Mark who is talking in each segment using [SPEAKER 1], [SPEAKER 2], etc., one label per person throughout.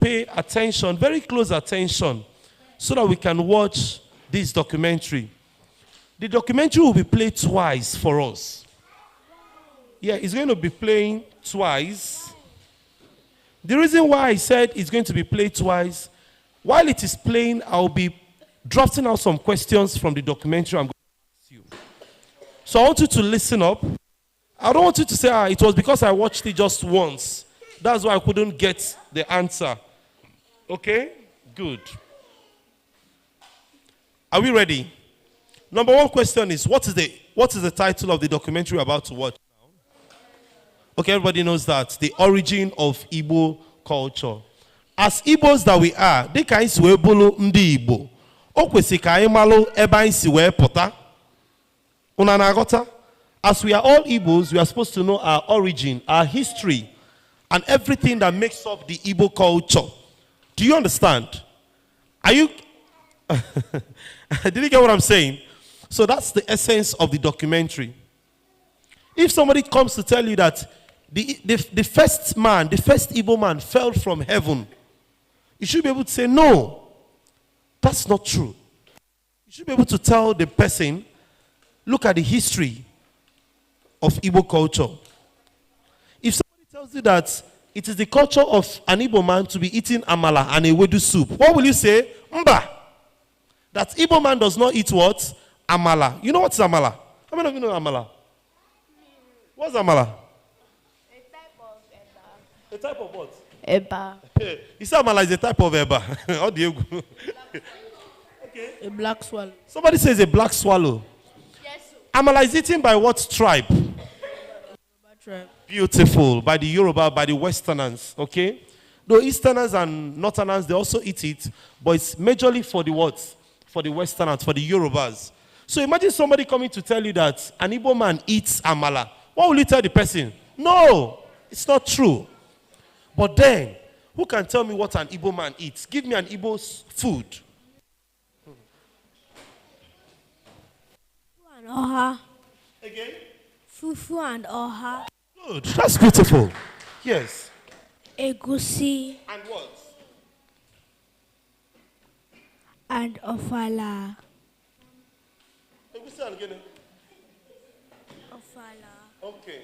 [SPEAKER 1] pay attention, very close attention, so that we can watch this documentary. The documentary will be played twice for us. Yeah, it's going to be playing twice. The reason why I said it's going to be played twice, while it is playing, I'll be drafting out some questions from the documentary I'm going to ask you. So I want you to listen up. I don't want you to say, it was because I watched it just once. That's why I couldn't get the answer. Okay? Good. Are we ready? Number one question is, what is the title of the documentary we're about to watch now? Okay, everybody knows that. The origin of Igbo culture. As Igbos that we are, they can isi wee bulu ndi Igbo. O kwesi ka anyị malụ ebe anyị si wee pụta. Una na-aghọta? As we are all Igbos, we are supposed to know our origin, our history, and everything that makes up the Igbo culture. Do you understand? Are you... Did you get what I'm saying? So that's the essence of the documentary. If somebody comes to tell you that the first man, the first Igbo man fell from heaven, you should be able to say, no, that's not true. You should be able to tell the person, look at the history of Igbo culture. If somebody tells you that it is the culture of an Igbo man to be eating amala and a wedu soup, what will you say? Mba. That Igbo man does not eat what? Amala. You know what's amala? How many of you know amala? What's amala?
[SPEAKER 2] A type of eba.
[SPEAKER 1] A type of what?
[SPEAKER 2] Eba.
[SPEAKER 1] You say amala is a type of eba. How do you go? Okay.
[SPEAKER 2] A black swallow.
[SPEAKER 1] Somebody says a black swallow.
[SPEAKER 2] Yes.
[SPEAKER 1] Amala is eaten by what tribe?
[SPEAKER 2] Tribe.
[SPEAKER 1] Beautiful. By the Yoruba, by the Westerners. Okay? Though Easterners and Northerners, they also eat it. But it's majorly for the what? For the Westerners, for the Yorubas. So imagine somebody coming to tell you that an Igbo man eats amala. What will you tell the person? No, it's not true. But then, who can tell me what an Igbo man eats? Give me an Igbo's food.
[SPEAKER 2] Fufu and oha.
[SPEAKER 1] Again?
[SPEAKER 2] Fufu and oha.
[SPEAKER 1] Good. That's beautiful. Yes.
[SPEAKER 2] Egusi.
[SPEAKER 1] And what?
[SPEAKER 2] And ofala.
[SPEAKER 1] Egusi and again?
[SPEAKER 2] Ofala.
[SPEAKER 1] Okay.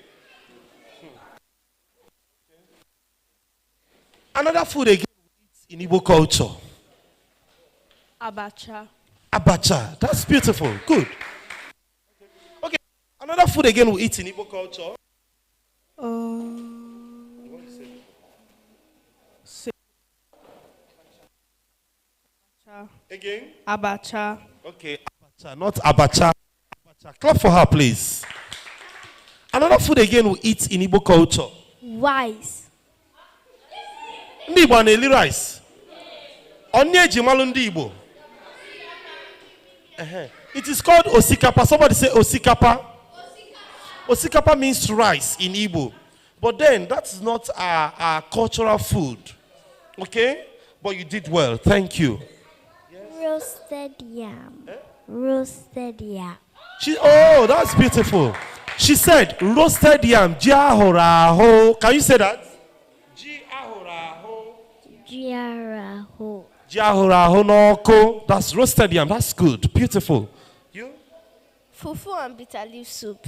[SPEAKER 1] Another food again we eat in Igbo culture.
[SPEAKER 2] Abacha.
[SPEAKER 1] Abacha. That's beautiful. Good. Okay. Another food again we eat in Igbo culture. Again?
[SPEAKER 2] Abacha.
[SPEAKER 1] Okay, abacha, not abacha. Abacha. Clap for her, please. Another food again we eat in Igbo culture.
[SPEAKER 2] Rice.
[SPEAKER 1] Ndị Igbo na-eli rice. Onye eji malụ ndị Igbo. It is called osikapa. Somebody say osikapa. Osikapa means rice in Igbo. But then, that's not our cultural food. Okay? But you did well. Thank you.
[SPEAKER 3] Roasted yam. Roasted yam.
[SPEAKER 1] Oh, that's beautiful. She said, roasted yam. Ji ahụrụ ahụ. Can you say that? Ji ahụrụ ahụ.
[SPEAKER 3] Jiaraho.
[SPEAKER 1] Ji ahụrụ ahụ n'ọkụ. That's roasted yam. That's good. Beautiful. You?
[SPEAKER 2] Fufu and bitter leaf soup.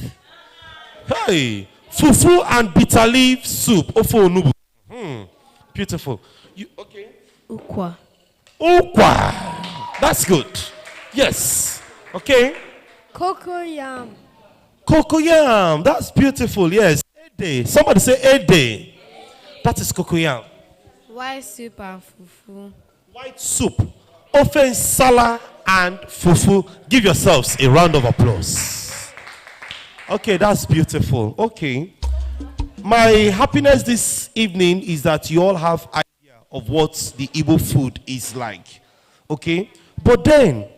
[SPEAKER 1] Hey, fufu and bitter leaf soup. Ofo onubu. Beautiful. You okay?
[SPEAKER 2] Ukwa.
[SPEAKER 1] Ukwa. That's good. Yes. Okay.
[SPEAKER 2] Cocoyam.
[SPEAKER 1] Cocoyam. That's beautiful. Yes. Ede. Somebody say ede. That is cocoyam.
[SPEAKER 2] White soup and fufu.
[SPEAKER 1] White soup. Ofe nsala and fufu. Give yourselves a round of applause. Okay, that's beautiful. Okay. My happiness this evening is that you all have idea of what the Igbo food is like. Okay? But then,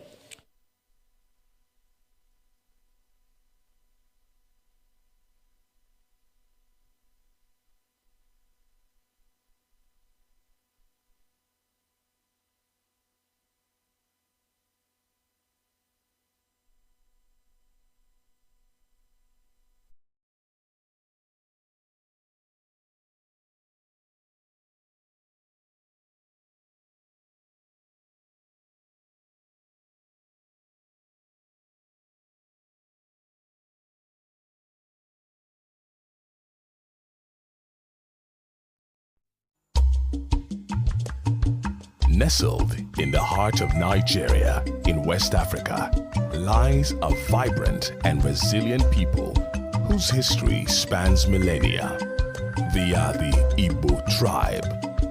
[SPEAKER 4] Nestled in the heart of Nigeria in West Africa lies a vibrant and resilient people whose history spans millennia. They are the Igbo tribe,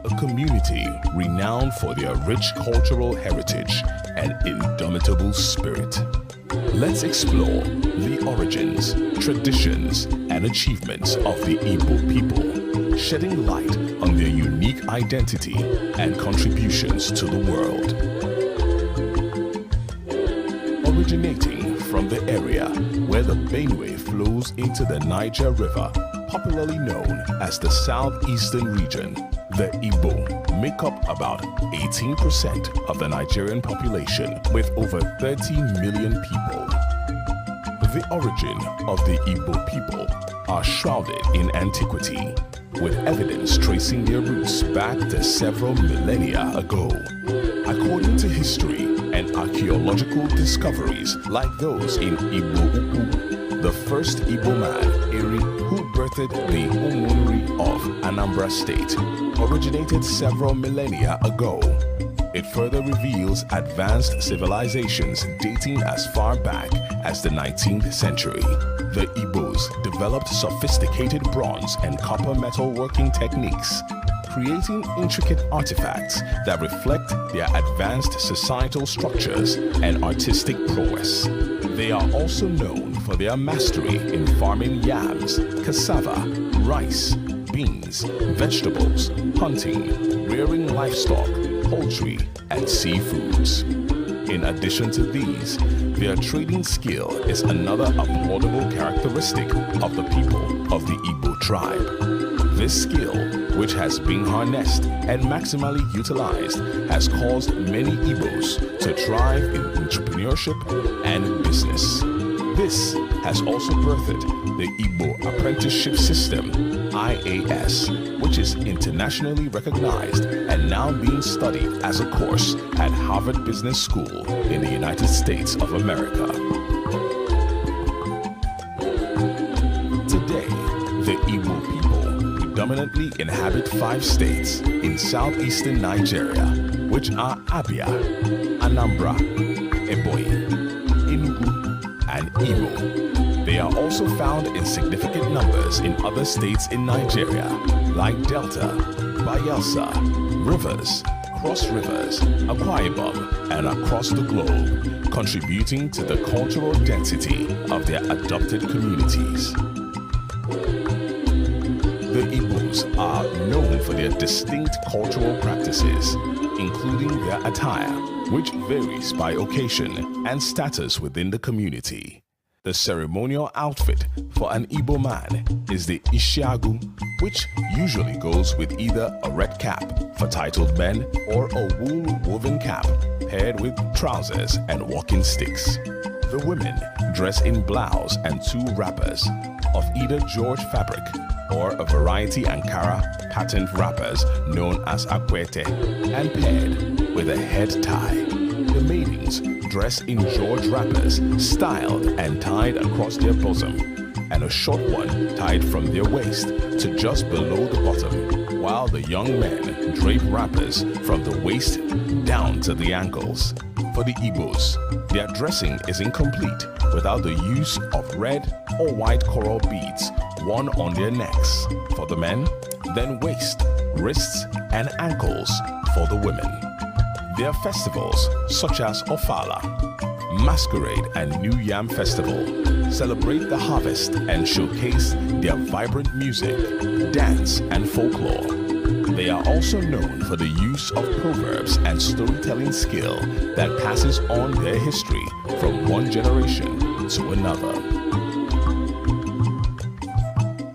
[SPEAKER 4] a community renowned for their rich cultural heritage and indomitable spirit. Let's explore the origins, traditions, and achievements of the Igbo people, shedding light on their unique identity and contributions to the world. Originating from the area where the Benue flows into the Niger River, popularly known as the Southeastern region, the Igbo make up about 18% of the Nigerian population with over 30 million people. The origin of the Igbo people are shrouded in antiquity, with evidence tracing their roots back to several millennia ago. According to history and archaeological discoveries like those in Igbo Ukwu, the first Igbo man, Eri, who birthed the Umunri of Anambra State, originated several millennia ago. It further reveals advanced civilizations dating as far back as the 19th century. The Igbos developed sophisticated bronze and copper metal working techniques, creating intricate artifacts that reflect their advanced societal structures and artistic prowess. They are also known for their mastery in farming yams, cassava, rice, beans, vegetables, hunting, rearing livestock, poultry, and seafoods. In addition to these, their trading skill is another applaudable characteristic of the people of the Igbo tribe. This skill, which has been harnessed and maximally utilized, has caused many Igbos to thrive in entrepreneurship and business. This has also birthed the Igbo apprenticeship system, IAS, which is internationally recognized and now being studied as a course at Harvard Business School in the United States of America. Today, the Igbo people predominantly inhabit 5 states in southeastern Nigeria, which are Abia, Anambra, Ebonyi, Enugu, and Imo. They are also found in significant numbers in other states in Nigeria, like Delta, Bayelsa, Rivers, Cross Rivers, Akwa Ibom, and across the globe, contributing to the cultural density of their adopted communities. The Igbos are known for their distinct cultural practices, including their attire, which varies by occasion and status within the community. The ceremonial outfit for an Igbo man is the Ishiagu, which usually goes with either a red cap for titled men or a wool woven cap paired with trousers and walking sticks. The women dress in blouse and 2 wrappers of either George fabric or a variety Ankara patterned wrappers known as akwete, and paired with a head tie. The maidens dress in George wrappers styled and tied across their bosom, and a short one tied from their waist to just below the bottom, while the young men drape wrappers from the waist down to the ankles. For the Igbos, their dressing is incomplete without the use of red or white coral beads worn on their necks for the men, then waist, wrists, and ankles for the women. Their festivals, such as Ofala, Masquerade, and New Yam Festival, celebrate the harvest and showcase their vibrant music, dance, and folklore. They are also known for the use of proverbs and storytelling skill that passes on their history from one generation to another.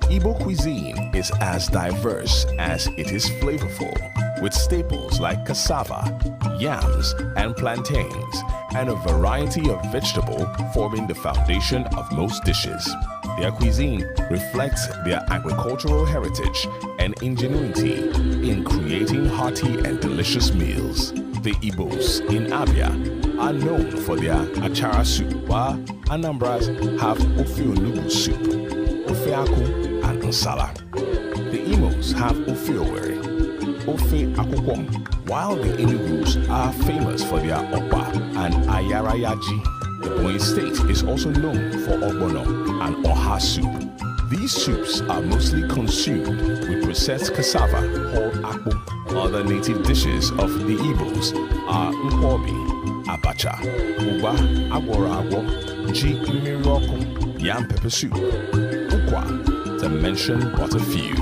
[SPEAKER 4] Igbo cuisine is as diverse as it is flavorful, with staples like cassava, yams, and plantains, and a variety of vegetable forming the foundation of most dishes. Their cuisine reflects their agricultural heritage and ingenuity in creating hearty and delicious meals. The Igbos in Abia are known for their achara soup, while Anambras have ofe onugbu soup, ofe aku, and nsala. The Imos have ofe owere. Ofe Akokwom, while the Enugus are famous for their Okpa and Ayarayaji. The Ebonyi State is also known for Ogbono and Oha soup. These soups are mostly consumed with processed cassava called akpu. Other native dishes of the Igbos are nkwobi, abacha, uba, agwara, ji mmiri, yam pepper soup, ukwa, to mention but a few.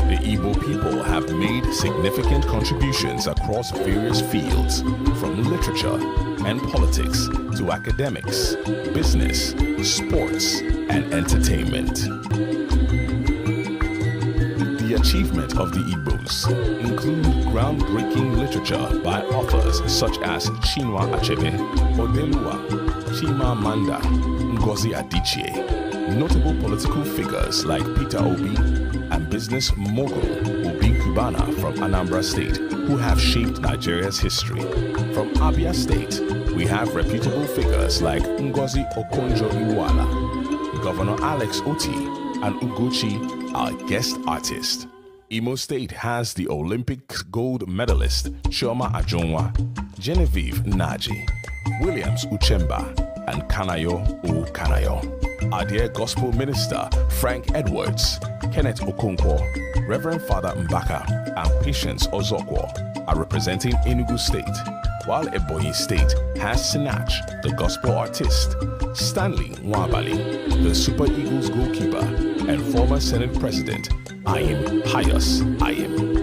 [SPEAKER 4] The Igbo people have made significant contributions across various fields, from literature and politics to academics, business, sports, and entertainment. The achievement of the Igbos include groundbreaking literature by authors such as Chinua Achebe, Odelua, Chimamanda Ngozi Adichie, notable political figures like Peter Obi, and business mogul Obi Kubana from Anambra State, who have shaped Nigeria's history. From Abia State, we have reputable figures like Ngozi Okonjo-Iweala, Governor Alex Oti, and Ugochi, our guest artist. Imo State has the Olympic gold medalist Chioma Ajonwa, Genevieve Naji, Williams Uchemba, and Kanayo O Kanayo. Our dear gospel minister Frank Edwards, Kenneth Okonkwo, Reverend Father Mbaka, and Patience Ozokwo are representing Enugu State, while Ebonyi State has Sinach, the gospel artist, Stanley Nwabali, the Super Eagles goalkeeper, and former Senate President Ayim Pius Ayim.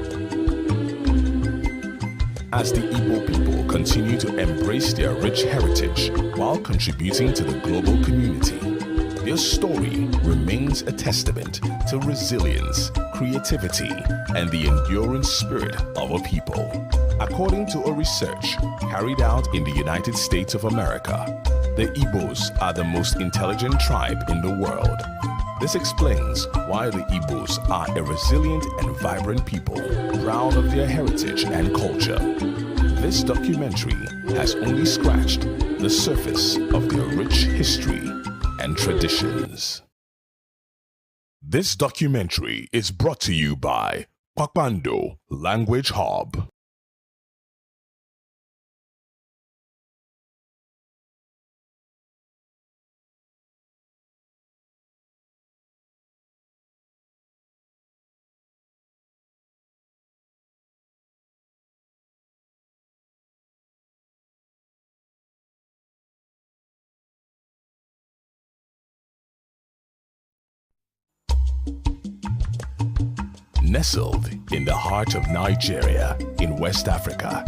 [SPEAKER 4] As the Igbo people continue to embrace their rich heritage while contributing to the global community, their story remains a testament to resilience, creativity, and the enduring spirit of a people. According to a research carried out in the United States of America, the Igbos are the most intelligent tribe in the world. This explains why the Igbos are a resilient and vibrant people, proud of their heritage and culture. This documentary has only scratched the surface of their rich history and traditions. This documentary is brought to you by Kwakpando Language Hub. Nestled in the heart of Nigeria in West Africa,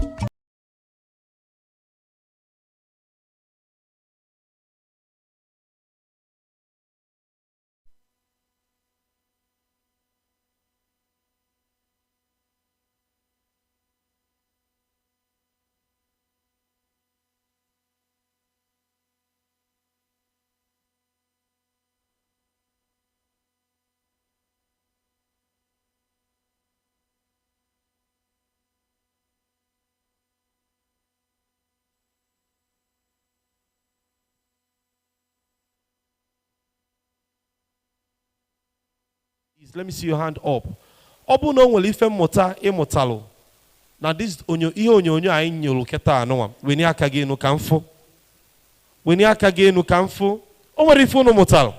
[SPEAKER 1] let me see your hand up. Obu no nwere ife mmụta ịmụtalụ. Na this ihe onyonyo anyị nyoro keta anụwa. Weni aka gị enu ka mfụ. Weni aka gị enu ka mfụ. O nwere ife unu mụtalụ.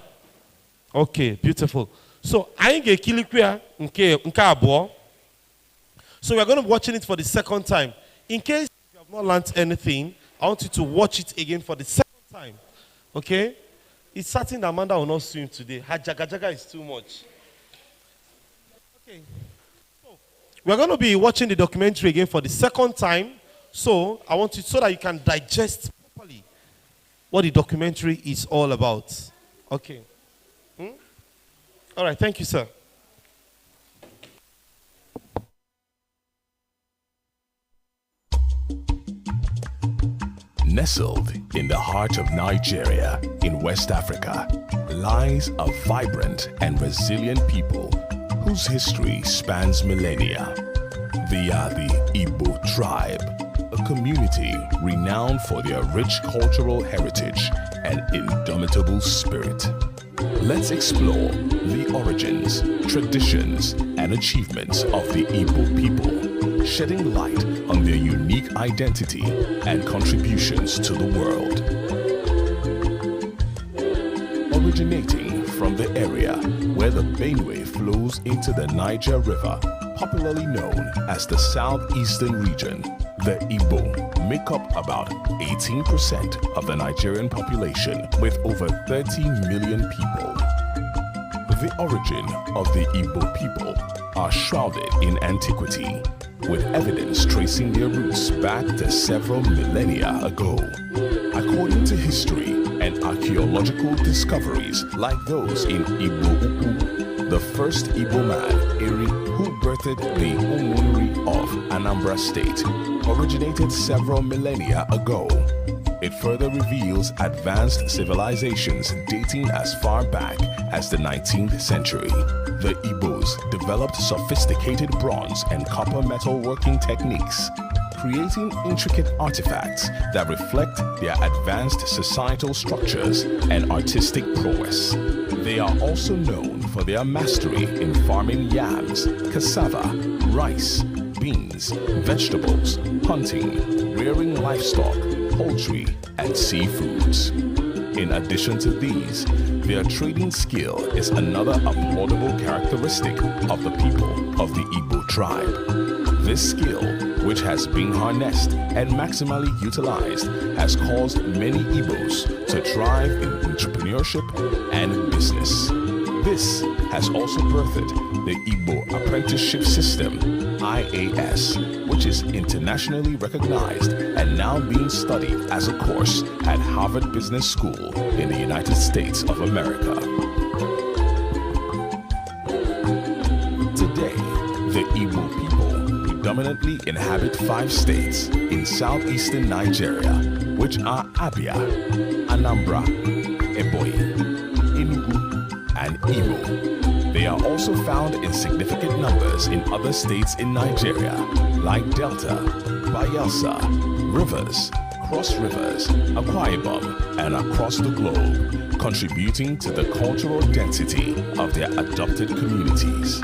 [SPEAKER 1] Okay, beautiful. So anyị ga-ekilikwa ya nke abụọ. So we are going to be watching it for the second time. In case you have not learned anything, I want you to watch it again for the second time. Okay? It's certain that Amanda will not swim today. Her jaga is too much. Okay. So, we're going to be watching the documentary again for the second time. So, I want you so that you can digest properly what the documentary is all about. Okay. All right. Thank you, sir.
[SPEAKER 4] Nestled in the heart of Nigeria in West Africa lies a vibrant and resilient people whose history spans millennia. They are the Igbo tribe, a community renowned for their rich cultural heritage and indomitable spirit. Let's explore the origins, traditions, and achievements of the Igbo people, shedding light on their unique identity and contributions to the world. Originating from the area where the Benue flows into the Niger River, popularly known as the Southeastern region, the Igbo make up about 18% of the Nigerian population with over 30 million people. The origin of the Igbo people are shrouded in antiquity, with evidence tracing their roots back to several millennia ago. According to history and archaeological discoveries like those in Igbo Ukwu, the first Igbo man, Eri, who birthed the Umunri of Anambra State, originated several millennia ago. It further reveals advanced civilizations dating as far back as the 19th century. The Igbos developed sophisticated bronze and copper metal working techniques, creating intricate artifacts that reflect their advanced societal structures and artistic prowess. They are also known for their mastery in farming yams, cassava, rice, beans, vegetables, hunting, rearing livestock, poultry, and seafoods. In addition to these, their trading skill is another applaudable characteristic of the people of the Igbo tribe. This skill, which has been harnessed and maximally utilized, has caused many Igbos to thrive in entrepreneurship and business. This has also birthed the Igbo apprenticeship system, IAS, which is internationally recognized and now being studied as a course at Harvard Business School in the United States of America. Today, the Igbo people predominantly inhabit 5 states in southeastern Nigeria, which are Abia, Anambra, Ebonyi, Enugu, and Imo. They are also found in significant numbers in other states in Nigeria, like Delta, Bayelsa, Rivers, Cross Rivers, Akwa Ibom, and across the globe, contributing to the cultural density of their adopted communities.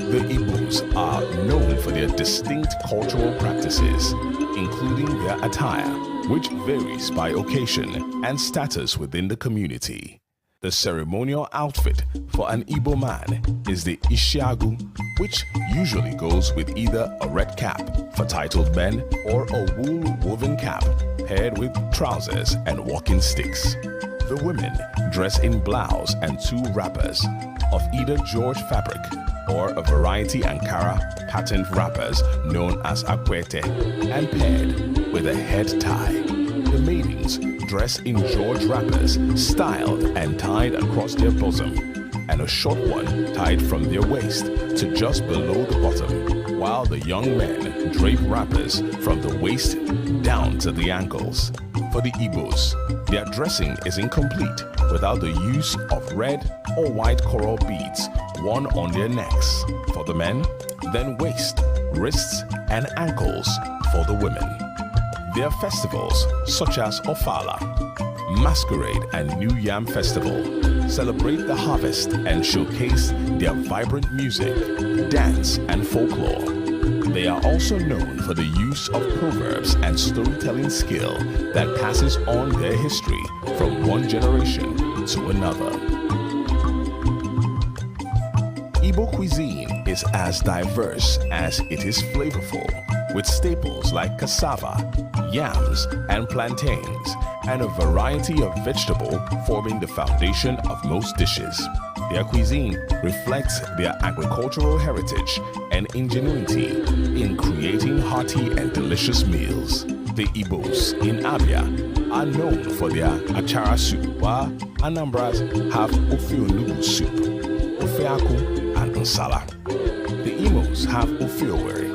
[SPEAKER 4] The Igbos are known for their distinct cultural practices, including their attire, which varies by occasion and status within the community. The ceremonial outfit for an Igbo man is the Ishiagu, which usually goes with either a red cap for titled men or a wool woven cap paired with trousers and walking sticks. The women dress in blouse and 2 wrappers of either George fabric or a variety Ankara patterned wrappers known as akwete, and paired with a head tie. The maidens dress in George wrappers styled and tied across their bosom, and a short one tied from their waist to just below the bottom, while the young men drape wrappers from the waist down to the ankles. For the Igbos, their dressing is incomplete without the use of red or white coral beads worn on their necks for the men, then waist, wrists, and ankles for the women. Their festivals, such as Ofala, Masquerade, and New Yam Festival, celebrate the harvest and showcase their vibrant music, dance, and folklore. They are also known for the use of proverbs and storytelling skill that passes on their history from one generation to another. Igbo cuisine is as diverse as it is flavorful, with staples like cassava, yams, and plantains, and a variety of vegetable forming the foundation of most dishes. Their cuisine reflects their agricultural heritage and ingenuity in creating hearty and delicious meals. The Igbos in Abia are known for their achara soup, while Anambras have ofe onubu soup, ofe aku, and nsala. The Imos have ofe owere,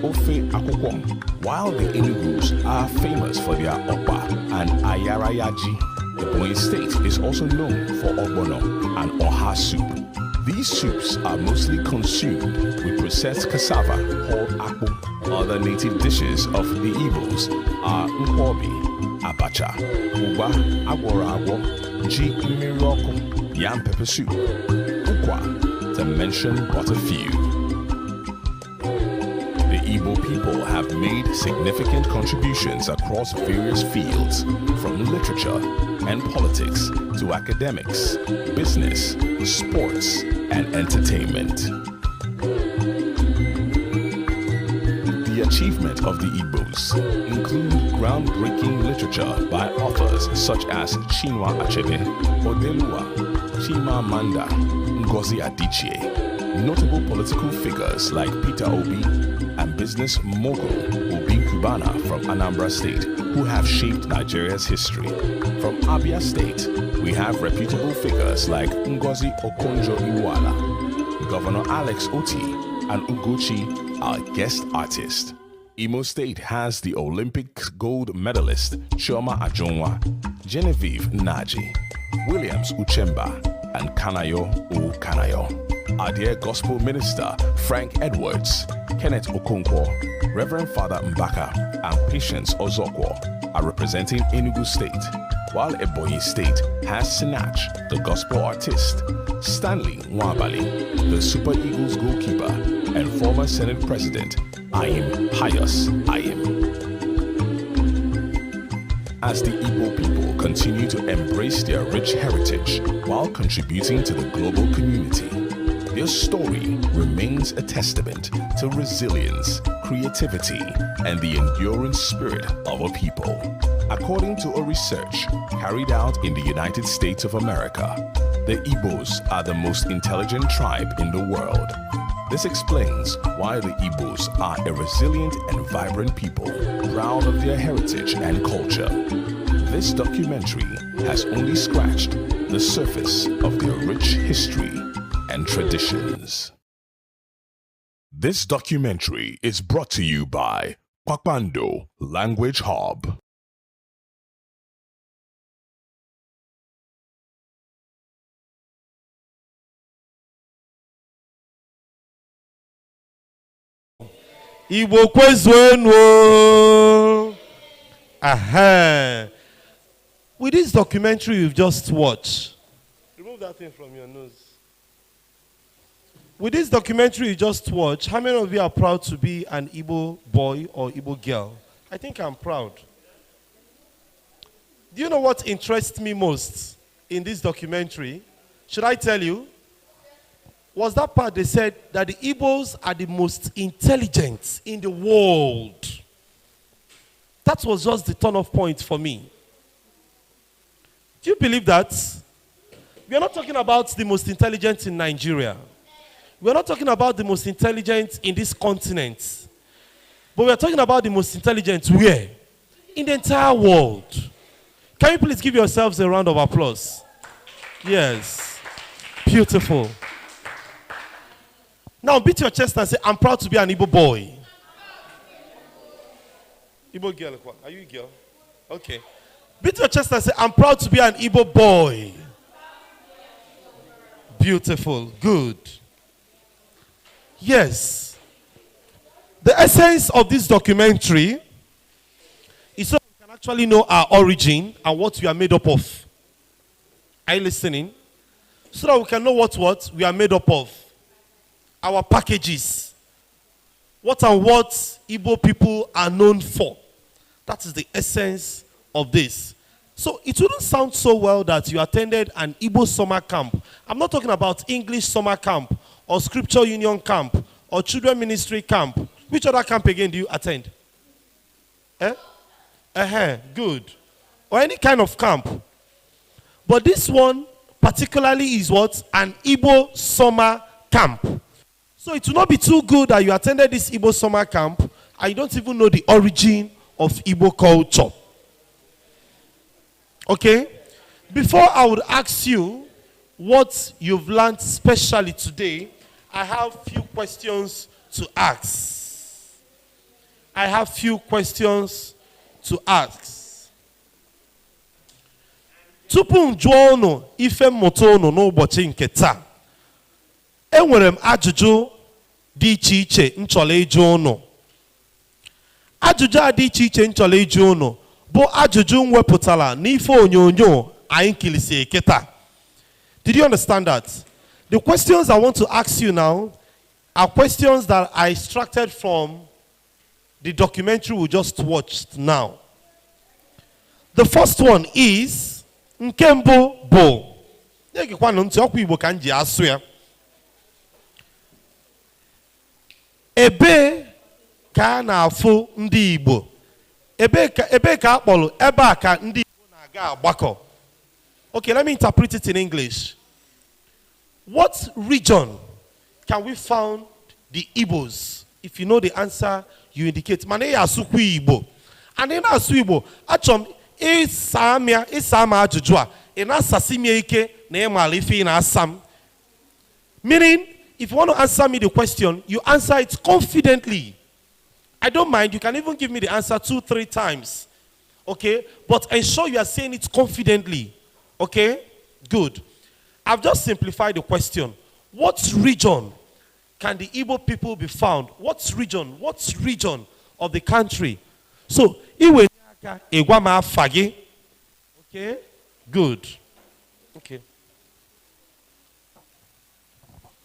[SPEAKER 4] ofe akwukwom, while the Enugus are famous for their okpa and ayarayaji. The Ebonyi State is also known for ogbono and oha soup. These soups are mostly consumed with processed cassava called akpu. Other native dishes of the Igbos are nkwobi, abacha, uba, agworo agwo, ji mmiri oku, yam pepper soup, Nkwa, to mention but a few. The Igbo people have made significant contributions across various fields, from literature and politics to academics, business, sports, and entertainment. The achievement of the Igbos include groundbreaking literature by authors such as Chinua Achebe, Odelua, Chimamanda Ngozi Adichie, notable political figures like Peter Obi, and business mogul Obi Kubana from Anambra State, who have shaped Nigeria's history. From Abia State, we have reputable figures like Ngozi Okonjo-Iweala, Governor Alex Oti, and Ugochi, our guest artist. Imo State has the Olympic gold medalist Chioma Ajonwa, Genevieve Naji, Williams Uchemba, and Kanayo O Kanayo. Our dear gospel minister Frank Edwards, Kenneth Okonkwo, Reverend Father Mbaka, and Patience Ozokwo are representing Enugu State, while Ebonyi State has Sinach, the gospel artist, Stanley Nwabali, the Super Eagles goalkeeper, and former Senate President Ayim Pius Ayim. As the Igbo people continue to embrace their rich heritage while contributing to the global community, their story remains a testament to resilience, creativity, and the enduring spirit of a people. According to a research carried out in the United States of America, the Igbos are the most intelligent tribe in the world. This explains why the Igbos are a resilient and vibrant people, proud of their heritage and culture. This documentary has only scratched the surface of their rich history and traditions. This documentary is brought to you by Kwakpando Language Hub.
[SPEAKER 1] Igbo kwezwenu. Aha. With this documentary you've just watched, remove that thing from your nose. With this documentary you just watched, how many of you are proud to be an Igbo boy or Igbo girl? I think I'm proud. Do you know what interests me most in this documentary? Should I tell you? Was that part they said that the Igbos are the most intelligent in the world. That was just the turn-off point for me. Do you believe that? We are not talking about the most intelligent in Nigeria. We are not talking about the most intelligent in this continent. But we are talking about the most intelligent where? In the entire world. Can you please give yourselves a round of applause? Yes. Beautiful. Now beat your chest and say, I'm proud to be an Igbo boy. Igbo girl, are you a girl? Okay. Beat your chest and say, I'm proud to be an Igbo boy. Beautiful. Good. Yes. The essence of this documentary is so we can actually know our origin and what we are made up of. Are you listening? So that we can know what we are made up of. Our packages. What and what Igbo people are known for. That is the essence of this. So it wouldn't sound so well that you attended an Igbo summer camp. I'm not talking about English summer camp or Scripture Union camp or Children Ministry camp. Which other camp again do you attend? Good. Or any kind of camp. But this one particularly is what? An Igbo summer camp. So it will not be too good that you attended this Igbo summer camp and you don't even know the origin of Igbo culture. Okay? Before I would ask you what you've learned specially today, I have few questions to ask. I have few questions to ask. Tupu m jụọ unu ife mmụta unu n'ụbọchị nke taa. Enwere m ajụjụ dị iche iche m chọrọ ịjụ unu. Ajụjụ a dị iche iche m chọrọ ịjụ unu bụ ajụjụ m wepụtara n'ife onyonyo anyị kilisi kịta. Did you understand that? The questions I want to ask you now are questions that I extracted from the documentary we just watched now. The first one is Nkembo Bo. Ebe ka na-afụ ndị Igbo. Ebe ka akpọrọ ebe a ka ndị Igbo na-aga agbakọ. Okay, let me interpret it in English. What region can we find the Igbos? If you know the answer, you indicate. Mane ya asukwu Igbo. And in asu Igbo, achom isama ajụjụ a, ina sasimie ike na ịmala ife na asam. Meaning, if you want to answer me the question, you answer it confidently. I don't mind. You can even give me the answer 2-3 times. Okay? But ensure you are saying it confidently. Okay? Good. I've just simplified the question. What region can the Igbo people be found? What region of the country? So, Iwe Igwama Fagi. Okay? Good. Okay.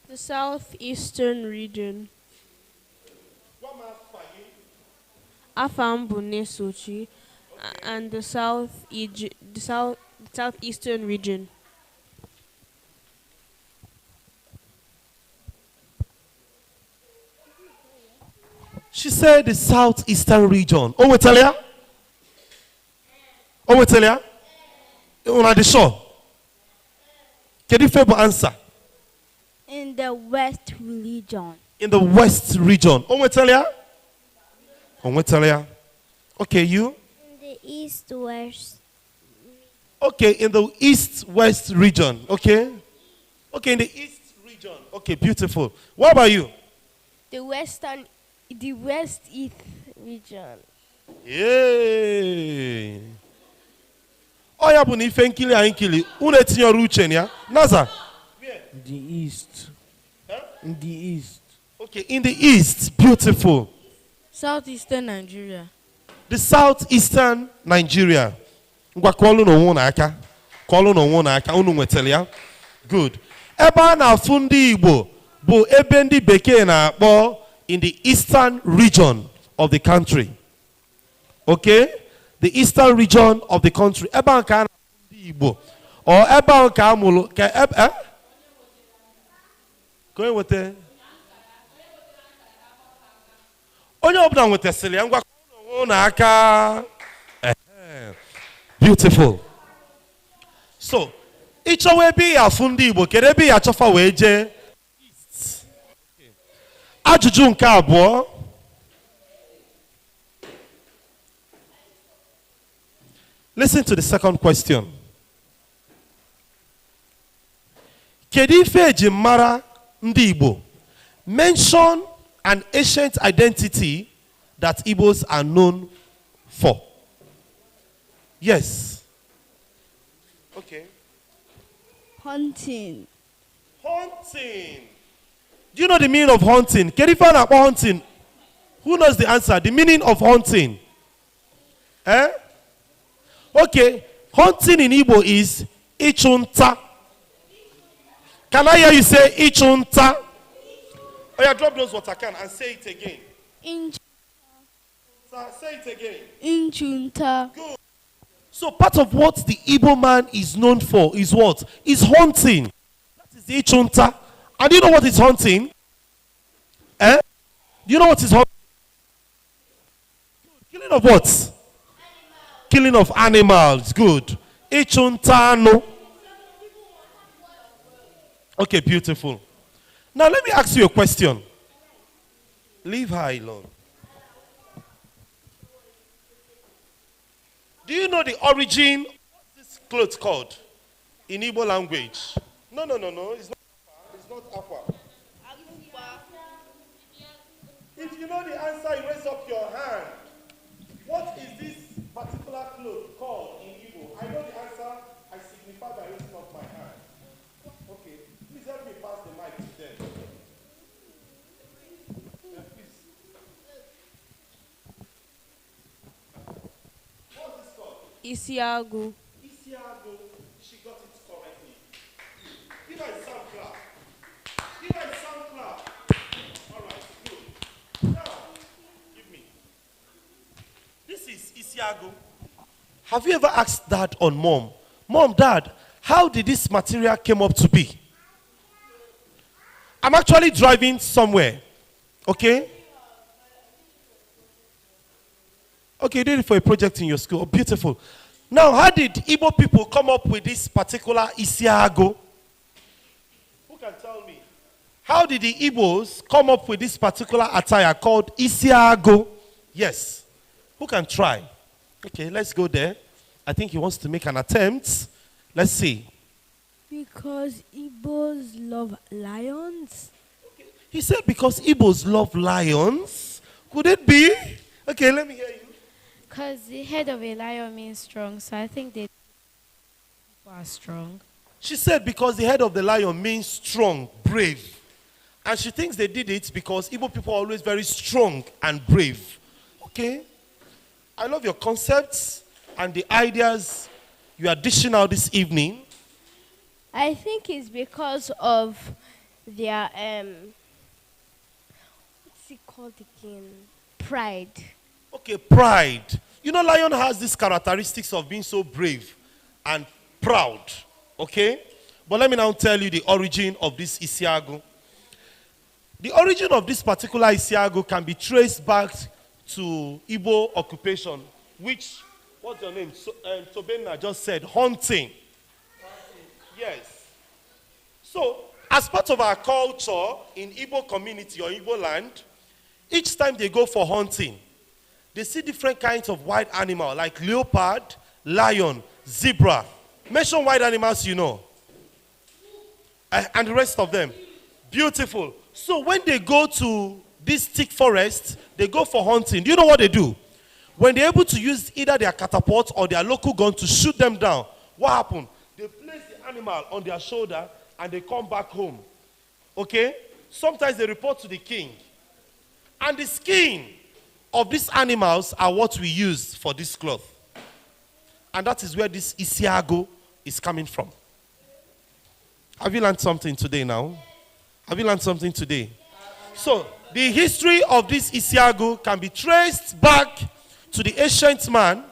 [SPEAKER 5] The southeastern region. Afam Bunesochi and the southeastern region.
[SPEAKER 1] She said the southeastern region. Oh, we tell ya? Oh, we tell ya? On the shore. Can you favor answer?
[SPEAKER 3] In the West region.
[SPEAKER 1] In the West region. Oh, we tell ya? Oh, we tell ya? Okay, you?
[SPEAKER 3] In the East-West.
[SPEAKER 1] Okay, in the East-West region. Okay? Okay, in the East region. Okay, beautiful. What about you?
[SPEAKER 2] The West-East region.
[SPEAKER 1] Yay! Oh, ya bu ni ife nkili a nkili. Unu etinye uche ya. Naza?
[SPEAKER 6] In the East.
[SPEAKER 1] Huh?
[SPEAKER 6] In the East.
[SPEAKER 1] Okay, in the East. Beautiful.
[SPEAKER 5] Southeastern Nigeria.
[SPEAKER 1] The southeastern Nigeria. Ngwa kọlụ n'onwe n'aka. Kọlụ n'onwe n'aka. Unu nwetara ya. Good. Ebe a na-afụ ndị Igbo bụ ebe ndị bekee na-akpọ in the eastern region of the country. Okay? The eastern region of the country. Ebe a ka a na-afụ ndị Igbo. Or ebe a ka amụrụ ka ebe ka onye nweta onye ọbụla nwetasịrị ya ngwa kọlụ n'onwe n'aka. Beautiful. So, ịchọwa ebe ya afụ ndị Igbo, kedu ebe ya achọfa wee jee? East. Ajụjụ nke abụọ. Listen to the second question. Kedu ife eji mara ndị Igbo? Mention an ancient identity that Igbos are known for. Yes. Okay.
[SPEAKER 2] Hunting.
[SPEAKER 1] Hunting. Do you know the meaning of hunting? Can you find out about hunting? Who knows the answer? The meaning of hunting? Eh? Okay. Hunting in Igbo is ichunta. Can I hear you say ichunta? Oh yeah, drop those water can and say it again. Say it again.
[SPEAKER 2] Inchunta.
[SPEAKER 1] Good. So part of what the Igbo man is known for is what? Is hunting. That is the ichunta. And do you know what is hunting? Eh? Do you know what is hunting? Killing of what? Animals. Killing of animals. Good. Ichunta no. Okay, beautiful. Now let me ask you a question. Leave her alone. Do you know the origin of this cloth called in Igbo language? No. It's not aqua. If you know the answer, you raise up your hand. What is this particular cloth called in Igbo? I know the answer. I signify by raising up my hand. Okay. Please help me pass the mic to them. Please. What's this called?
[SPEAKER 5] Isiagu.
[SPEAKER 1] Isiago. She got it correctly. Give her a sound clap. Isiago. Have you ever asked dad or mom, Mom, Dad, how did this material came up to be? I'm actually driving somewhere. Okay? Okay, you did it for a project in your school. Oh, beautiful. Now, how did Igbo people come up with this particular Isiago? Who can tell me? How did the Igbos come up with this particular attire called Isiago? Yes. Who can try? Okay, let's go there. I think he wants to make an attempt. Let's see.
[SPEAKER 3] Because Igbos love lions.
[SPEAKER 1] He said because Igbos love lions. Could it be? Okay, let me hear you.
[SPEAKER 2] Because the head of a lion means strong, so I think they are strong.
[SPEAKER 1] She said because the head of the lion means strong, brave. And she thinks they did it because Igbo people are always very strong and brave. Okay? I love your concepts and the ideas you are dishing out this evening.
[SPEAKER 2] I think it's because of their what's it called again? Pride.
[SPEAKER 1] Okay, pride. You know, lion has these characteristics of being so brave and proud. Okay? But let me now tell you the origin of this Isiago. The origin of this particular Isiago can be traced back to Igbo occupation, which, what's your name? Tobena just said, hunting. Yes. So, as part of our culture in Igbo community or Igbo land, each time they go for hunting, they see different kinds of wild animal like leopard, lion, zebra. Mention wild animals you know. And the rest of them. Beautiful. So when they go to this thick forest, they go for hunting. Do you know what they do? When they're able to use either their catapult or their local gun to shoot them down, what happened? They place the animal on their shoulder and they come back home. Okay? Sometimes they report to the king. And the skin of these animals are what we use for this cloth. And that is where this Isiago is coming from. Have you learned something today now? Have you learned something today? So, the history of this Isiago can be traced back to the ancient man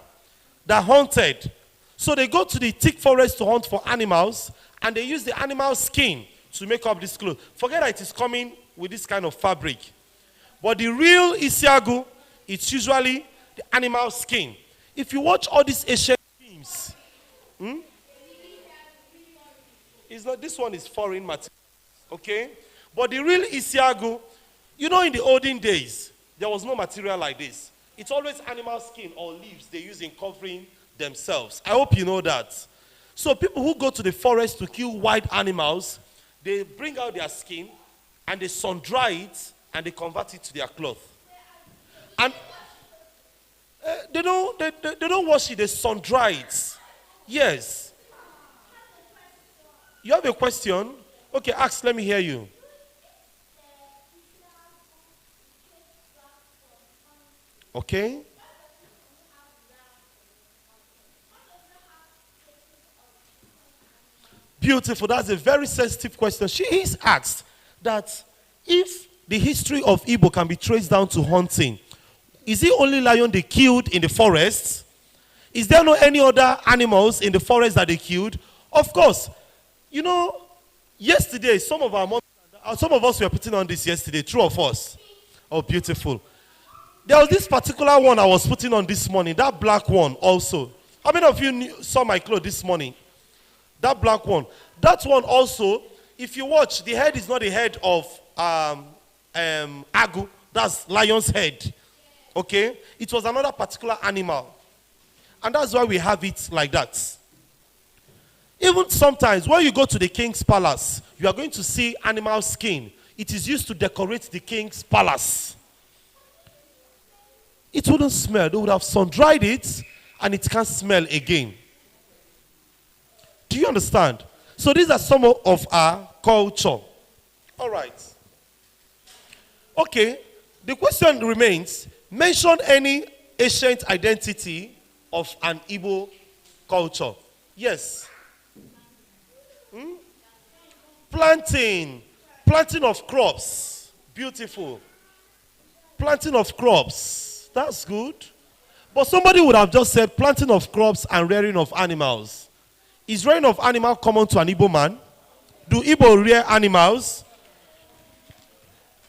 [SPEAKER 1] that hunted. So they go to the thick forest to hunt for animals, and they use the animal skin to make up this cloth. Forget that it is coming with this kind of fabric. But the real Isiago, it's usually the animal skin. If you watch all these ancient films, it's not, this one is foreign material, okay? But the real Isiago, you know, in the olden days, there was no material like this. It's always animal skin or leaves they use in covering themselves. I hope you know that. So people who go to the forest to kill wild animals, they bring out their skin and they sun dry it and they convert it to their cloth. And they don't wash it, they sun dry it. Yes. You have a question? Okay, ask, let me hear you. Okay? Beautiful. That's a very sensitive question. She is asked that if the history of Igbo can be traced down to hunting, is it only lion they killed in the forest? Is there no any other animals in the forest that they killed? Of course. You know, yesterday, some of us were putting on this yesterday, true of us. Oh, beautiful. There was this particular one I was putting on this morning, that black one also. How many of you saw my clothes this morning? That black one. That one also, if you watch, the head is not the head of Agu, that's lion's head. Okay? It was another particular animal. And that's why we have it like that. Even sometimes, when you go to the king's palace, you are going to see animal skin. It is used to decorate the king's palace. It wouldn't smell. They would have sun-dried it, and it can't smell again. Do you understand? So these are some of our culture. All right. Okay. The question remains, mention any ancient identity of an Igbo culture. Yes. Planting of crops. Beautiful. Planting of crops. That's good. But somebody would have just said planting of crops and rearing of animals. Is rearing of animal common to an Igbo man? Do Igbo rear animals?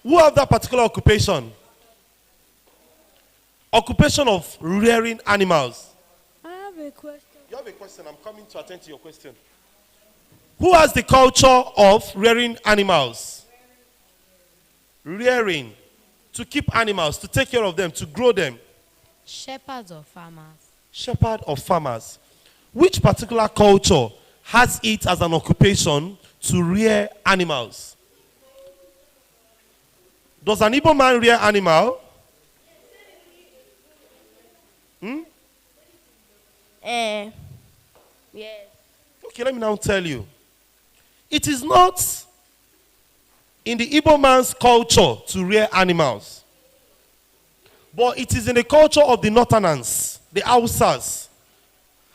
[SPEAKER 1] Who have that particular occupation? Occupation of rearing animals.
[SPEAKER 3] I have a question.
[SPEAKER 1] You have a question. I'm coming to attend to your question. Who has the culture of rearing animals? Rearing. To keep animals, to take care of them, to grow them.
[SPEAKER 2] Shepherds or farmers?
[SPEAKER 1] Shepherd or farmers. Which particular culture has it as an occupation to rear animals? Does an Igbo man rear animal?
[SPEAKER 5] Yes.
[SPEAKER 1] Okay, let me now tell you. It is not in the Igbo man's culture to rear animals. But it is in the culture of the Northerners, the Hausas.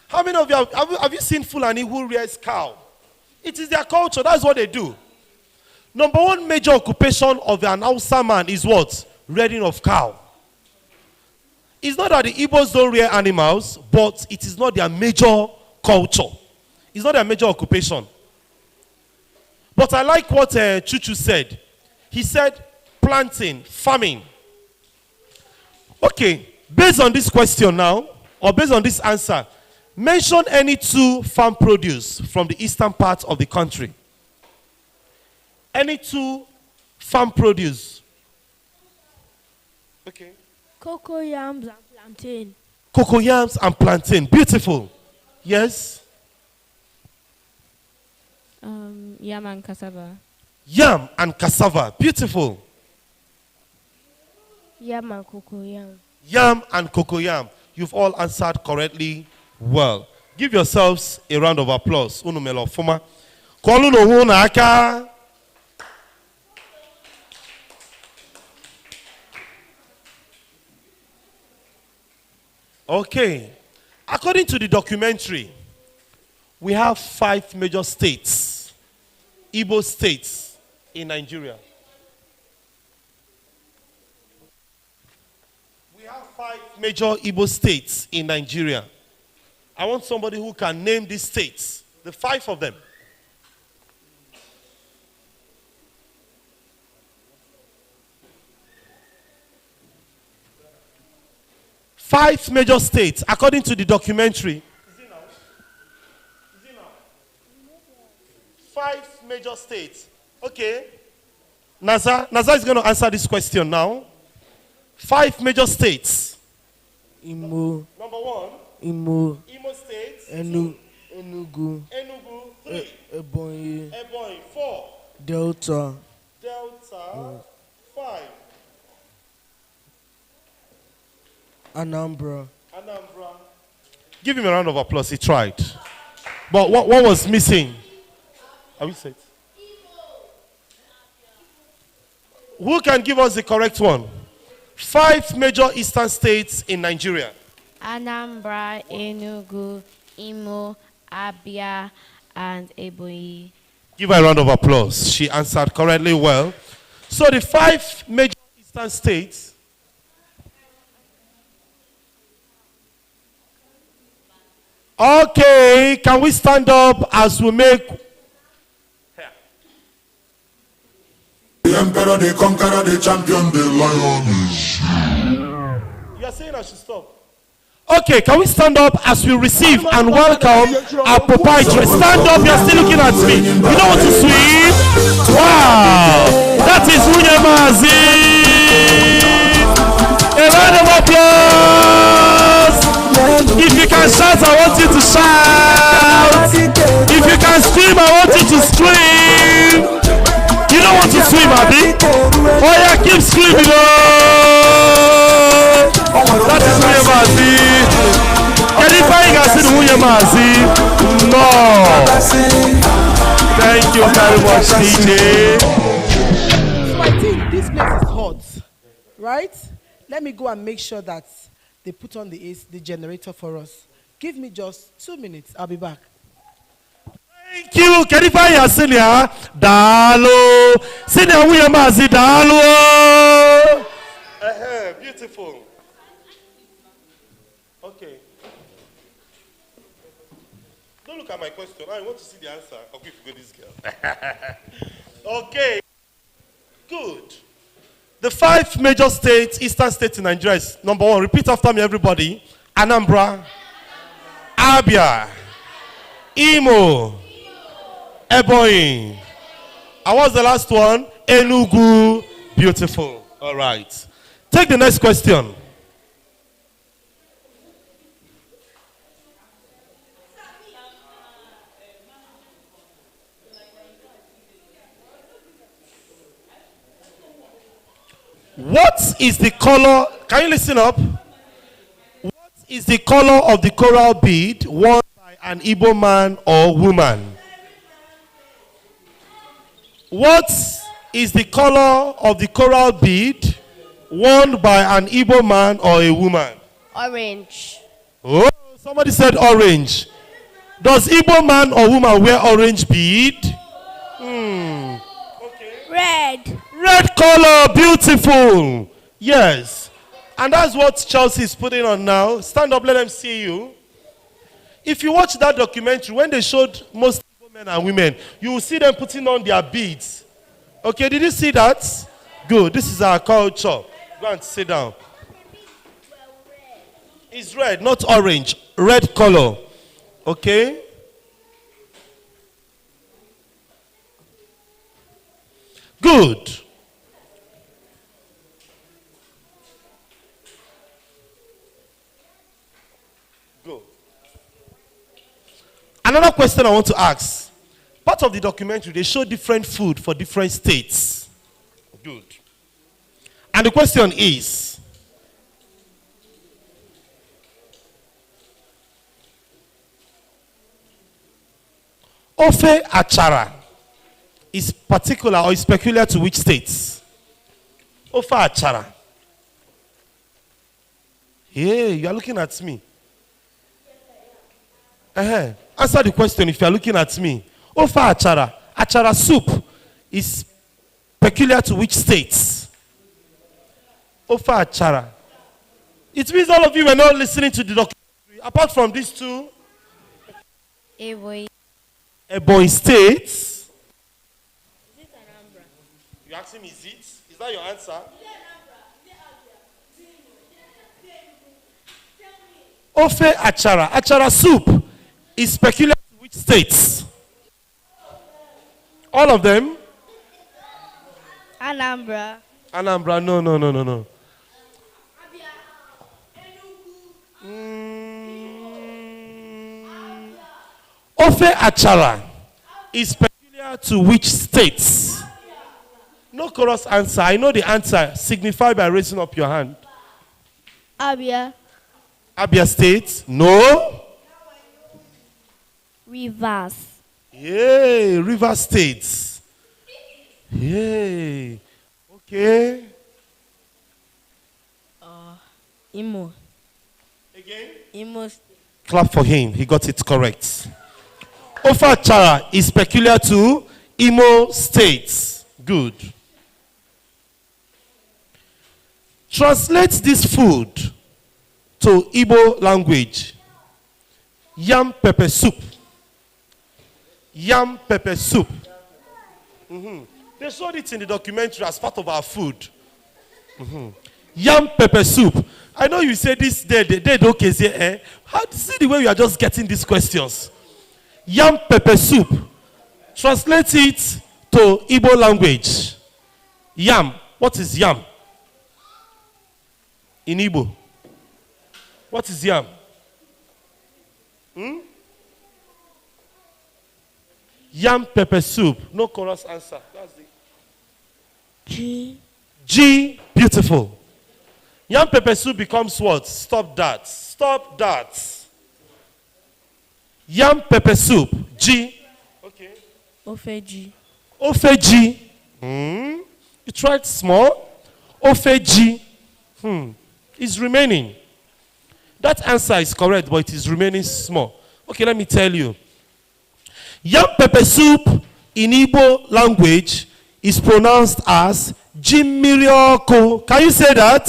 [SPEAKER 1] How many of you have you seen Fulani who rears cow? It is their culture. That's what they do. Number one major occupation of an Hausa man is what? Rearing of cow. It's not that the Igbos don't rear animals, but it is not their major culture. It's not their major occupation. But I like what Chuchu said. He said planting, farming. Okay, based on this question now, or based on this answer, mention any two farm produce from the eastern part of the country. Any two farm produce. Okay.
[SPEAKER 3] Cocoa yams and plantain.
[SPEAKER 1] Cocoa yams and plantain. Beautiful. Yes.
[SPEAKER 5] Yam and cassava.
[SPEAKER 1] Yam and cassava. Beautiful.
[SPEAKER 3] Yam and cocoa yam.
[SPEAKER 1] Yam and cocoa yam. You've all answered correctly well. Give yourselves a round of applause. Unumelo fuma. Kolu no hu na aka. Okay. According to the documentary, we have 5 major states, Igbo states in Nigeria. We have 5 major Igbo states in Nigeria. I want somebody who can name these states, the 5 of them. Five major states, according to the documentary. Is it now? Is it now? 5 major states. Okay. Naza is going to answer this question now. 5 major states.
[SPEAKER 6] Imo,
[SPEAKER 1] Number 1,
[SPEAKER 6] Imo,
[SPEAKER 1] Imo State.
[SPEAKER 6] Enugu,
[SPEAKER 1] Enugu. 3,
[SPEAKER 6] Ebonyi,
[SPEAKER 1] Ebonyi. 4,
[SPEAKER 6] Delta,
[SPEAKER 1] Delta. 5,
[SPEAKER 6] Anambra.
[SPEAKER 1] Anambra. Give him a round of applause. He tried. But what was missing? Have you said? Who can give us the correct one? 5 major eastern states in Nigeria.
[SPEAKER 2] Anambra, Enugu, Imo, Abia, and Ebonyi.
[SPEAKER 1] Give her a round of applause. She answered correctly well. So the 5 major eastern states. Okay, can we stand up as we make...
[SPEAKER 7] The emperor, the conqueror, the champion, the lion is
[SPEAKER 1] You are saying I should stop. Okay, can we stand up as we receive and welcome our proprietor? Stand up, you're still looking at me. You don't want to sweep? Wow! That is Unyemazi! A round of applause! If you can shout, I want you to shout! If you can scream, I want you to scream! You don't want to scream, Abby? Oh yeah, keep screaming! Oh! That is Unyemazi! Can you find us in Unyemazi? No! Thank you very much, DJ.
[SPEAKER 8] So I think this place is hot, right? Let me go and make sure that they put on the AC, the generator for us. Give me just 2 minutes. I'll be back.
[SPEAKER 1] Thank you. Can you find your senior? Dalo. Senior Unyemazi, Dalo. Beautiful. Okay. Don't look at my question. I want to see the answer. Okay, if you go this girl. Okay. Good. The 5 major states, eastern states in Nigeria is number 1. Repeat after me, everybody. Anambra, Abia, Imo, Ebonyi. And what's the last one? Enugu. Beautiful. All right. Take the next question. What is the color? Can you listen up? What is the color of the coral bead worn by an Igbo man or woman? What is the color of the coral bead worn by an Igbo man or a woman?
[SPEAKER 5] Orange.
[SPEAKER 1] Oh, somebody said orange. Does Igbo man or woman wear orange bead?
[SPEAKER 3] Red.
[SPEAKER 1] Red color, beautiful. Yes. And that's what Chelsea is putting on now. Stand up, let them see you. If you watch that documentary, when they showed most men and women, you will see them putting on their beads. Okay, did you see that? Good. This is our culture. Go and sit down. It's red, not orange. Red color. Okay? Good. Go. Another question I want to ask. Part of the documentary, they show different food for different states. Good. And the question is, Ofe achara is particular or is peculiar to which states? Ofe achara. Yeah, you are looking at me. Answer the question if you are looking at me. Ofe achara. Achara soup is peculiar to which states? Ofe achara. It means all of you were not listening to the documentary. Apart from these two.
[SPEAKER 2] Ebonyi.
[SPEAKER 1] Ebonyi State. Is it Anambra? You asking me, is it? Is that your answer? Ofe achara. Achara soup is peculiar to which states? All of them?
[SPEAKER 3] Anambra.
[SPEAKER 1] Anambra, no. Ofe achara is peculiar to which states? No chorus answer. I know the answer. Signify by raising up your hand.
[SPEAKER 3] Abia.
[SPEAKER 1] Abia State? No.
[SPEAKER 3] Rivers.
[SPEAKER 1] Yay, River States. Yay. Okay.
[SPEAKER 5] Imo.
[SPEAKER 1] Again?
[SPEAKER 5] Imo.
[SPEAKER 1] Clap for him. He got it correct. Ofe achara is peculiar to Imo State. Good. Translate this food to Igbo language. Yam pepper soup. Yam pepper soup. They showed it in the documentary as part of our food. Yam pepper soup. I know you say this, they okay, say, how do you see the way we are just getting these questions? Yam pepper soup. Translate it to Igbo language. Yam. What is yam? In Igbo. What is yam? Yam pepper soup. No chorus answer. That's the G. Beautiful. Yam pepper soup becomes what? Stop that. Stop that. Yam pepper soup. G. Okay.
[SPEAKER 5] Ofeji.
[SPEAKER 1] Ofeji. You tried small. Ofeji. It's remaining. That answer is correct, but it is remaining small. Okay, let me tell you. Yam pepper soup in Igbo language is pronounced as Jimirioko. Can you say that?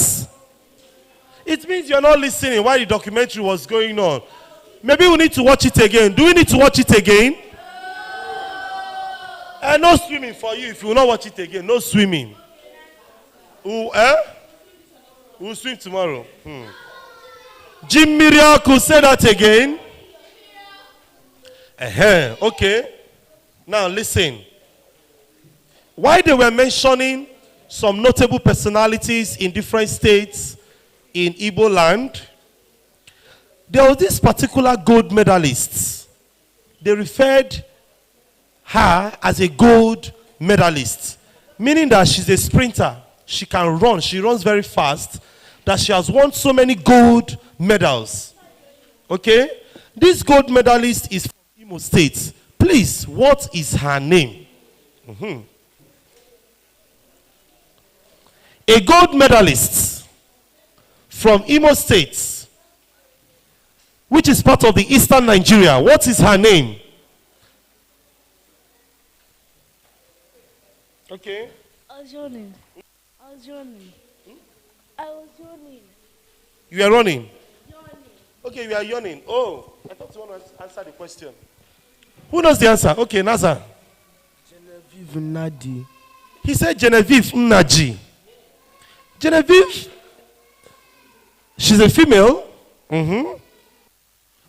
[SPEAKER 1] It means you're not listening while the documentary was going on. Maybe we need to watch it again. Do we need to watch it again? No swimming for you if you will not watch it again. No swimming. We'll swim tomorrow. Jim Miracle, say that again. Okay. Now listen. While they were mentioning some notable personalities in different states in Igbo land, there was this particular gold medalist. They referred her as a gold medalist, meaning that she's a sprinter. She can run. She runs very fast. That she has won so many gold medals. Okay? This gold medalist is from Imo State. Please, what is her name? A gold medalist from Imo State, which is part of the eastern Nigeria. What is her name? Okay.
[SPEAKER 5] I was yawning.
[SPEAKER 1] You are running? Okay, you are yawning. Oh, I thought you want to answer the question. Who knows the answer? Okay, Nazar.
[SPEAKER 6] Genevieve Nadi.
[SPEAKER 1] He said Genevieve Nnaji. Genevieve, she's a female,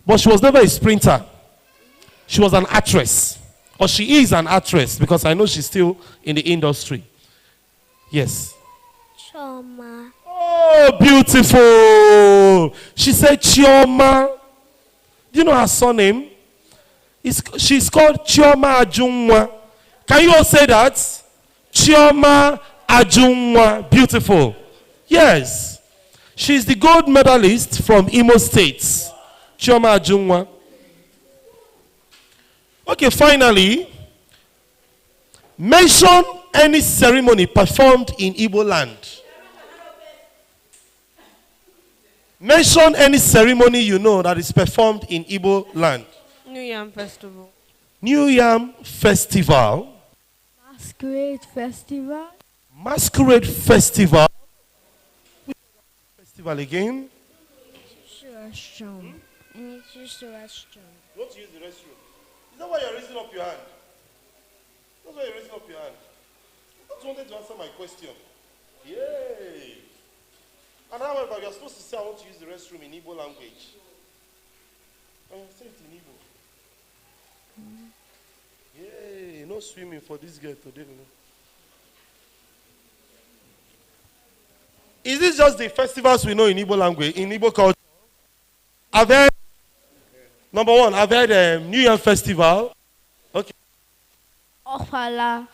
[SPEAKER 1] but she was never a sprinter. She was an actress. Or she is an actress, because I know she's still in the industry. Yes.
[SPEAKER 3] Choma.
[SPEAKER 1] Oh, beautiful. She said Chioma. Do you know her surname? She's called Chioma Ajunwa. Can you all say that? Chioma Ajunwa. Beautiful. Yes. She's the gold medalist from Imo State. Chioma Ajunwa. Okay, finally, mention any ceremony performed in Igbo land. Mention any ceremony you know that is performed in Igbo land.
[SPEAKER 5] New Yam Festival.
[SPEAKER 1] New Yam Festival.
[SPEAKER 2] Masquerade Festival.
[SPEAKER 1] Masquerade Festival. Which festival again?
[SPEAKER 3] Restroom. I need to use the restroom.
[SPEAKER 1] You want to use the restroom? Is that why you're raising up your hand? That's why you're raising up your hand. I just wanted to answer my question. Yay! And however, you're supposed to say, I want to use the restroom in Igbo language. Say it in Igbo. Yay! No swimming for this girl today. Is this just the festivals we know in Igbo language, in Igbo culture? I've heard, number one, I've heard New Year Festival. Okay.
[SPEAKER 2] Ofala.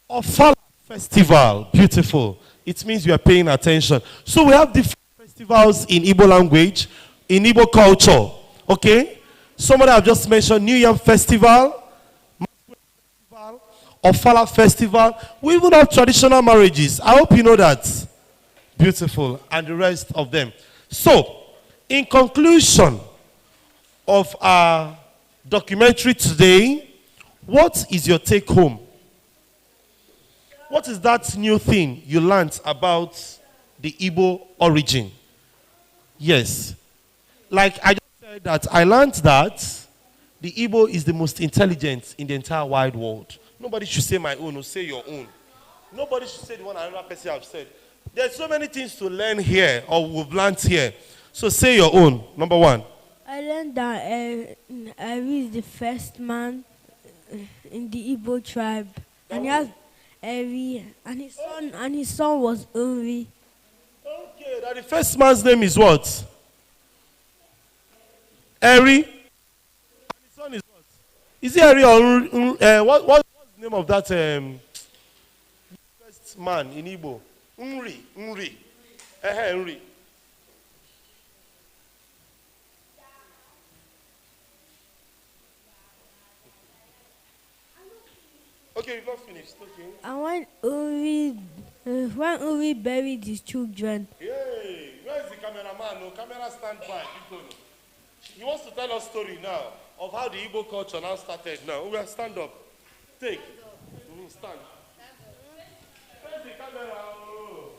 [SPEAKER 1] Ofala Festival. Beautiful. It means we are paying attention. So we have different festivals in Igbo language, in Igbo culture. Okay? Somebody I've just mentioned, New Year Festival, Ofala Festival. We even have traditional marriages. I hope you know that. Beautiful. And the rest of them. So, in conclusion of our documentary today, what is your take home? What is that new thing you learned about the Igbo origin? Yes. Like I just said that I learned that the Igbo is the most intelligent in the entire wide world. Nobody should say my own or say your own. Nobody should say the one another person have said. There's so many things to learn here or we've learned here. So say your own, number one.
[SPEAKER 5] I learned that Eri is the first man in the Igbo tribe. And he has Eri, and his son was Uri.
[SPEAKER 1] Okay, that the first man's name is what? Eri. And his son is what? Is it Eri or what's the name of that first man in Igbo? Unri. Unri. Okay, you've not finished. Okay.
[SPEAKER 5] And when Uri buried his children,
[SPEAKER 1] Hey, where is the cameraman? No, camera stand by. He wants to tell us story now of how the Igbo culture now started. Now, we are stand up. Take. Stand. Where's the camera? Oh.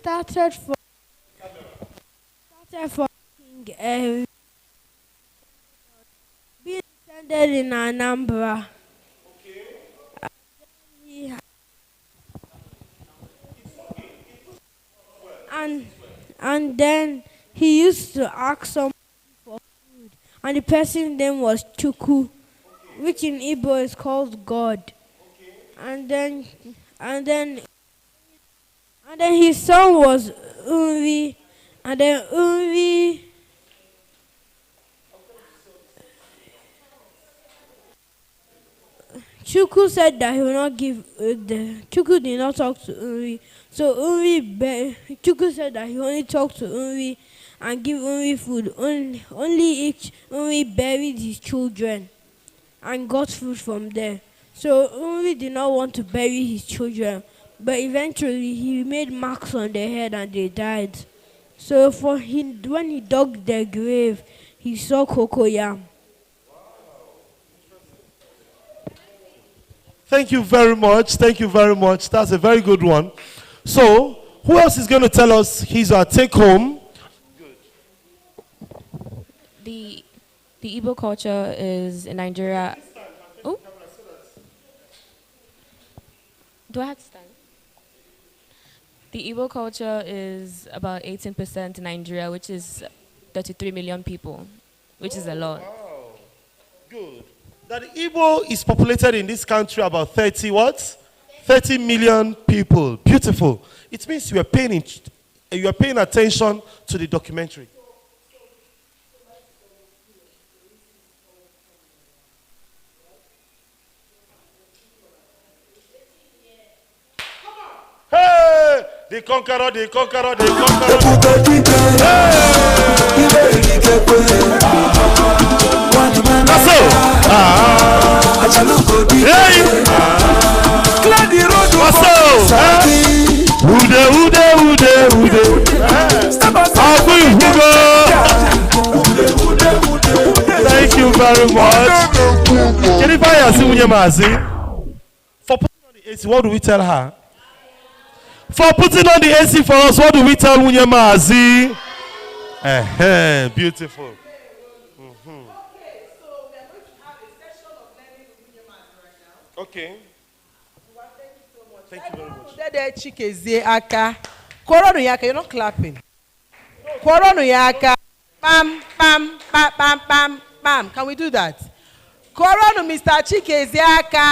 [SPEAKER 5] started from King being descended in Anambra. He- and then he used to ask someone for food, and the person's name was Chuku, which in Igbo is called God. And then and then and then his son was Unri, and then Chuku said that he will not give the Chuku did not talk to Unri. So Chuku said that he only talked to Unri and give Unri food. Only each Unri buried his children and got food from there. So Unri did not want to bury his children, but eventually he made marks on their head and they died. So when he dug their grave, he saw cocoyam.
[SPEAKER 1] Thank you very much. Thank you very much. That's a very good one. So, who else is going to tell us his take home?
[SPEAKER 9] The Igbo culture is in Nigeria. Oh, do I have to stand? The Igbo culture is about 18% in Nigeria, which is 33 million people, which is a lot.
[SPEAKER 1] Wow. Good. That the Igbo is populated in this country about 30 what? 30 million people. Beautiful. It means you are paying attention to the documentary. Hey! The conqueror, the conqueror, the conqueror. That's all. Hey! What's up? Ude. Thank you very much. For putting on the AC, what do we tell her? For putting on the AC for us, what do we tell Unyemazi? Beautiful.
[SPEAKER 8] Okay, so we are going to have a session of learning with Unyemazi right now.
[SPEAKER 1] Okay.
[SPEAKER 8] Well, thank you so much.
[SPEAKER 1] Thank you very much.
[SPEAKER 8] Dede Chikezie aka. Koronu yaka, you're not clapping. Koronu yaka. Pam, pam, pam, pam, pam, pam. Can we do that? Koronu Mr. Chikezie aka.